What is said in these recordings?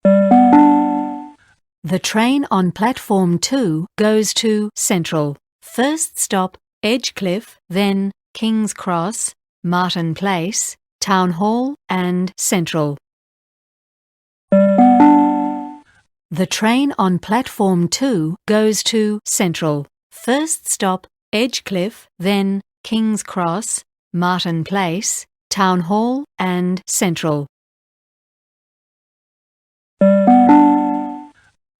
The train on platform 2 goes to Central. First stop, Edgecliff, then King's Cross, Martin Place, Town Hall and Central. The train on platform 2 goes to Central. First stop, Edgecliff, then King's Cross, Martin Place, Town Hall and Central.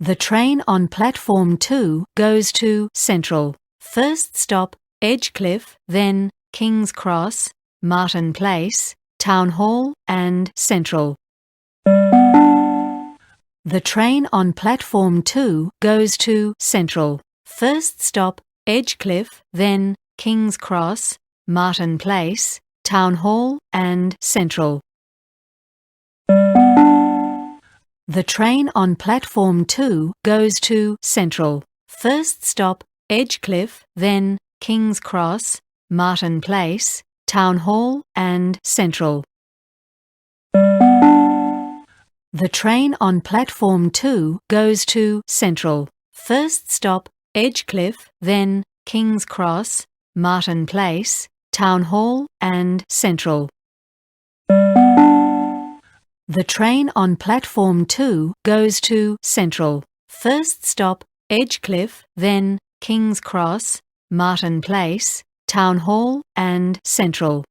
The train on platform 2 goes to Central. First stop, Edgecliff, then King's Cross, Martin Place, Town Hall and Central. The train on platform 2 goes to Central. First stop, Edgecliff, then King's Cross, Martin Place, Town Hall and Central. The train on platform 2 goes to Central. First stop, Edgecliff, then King's Cross, Martin Place, Town Hall and Central. The train on platform 2 goes to Central. First stop, Edgecliff, then King's Cross, Martin Place, Town Hall and Central. The train on platform 2 goes to Central. First stop, Edgecliff, then King's Cross, Martin Place, Town Hall and Central.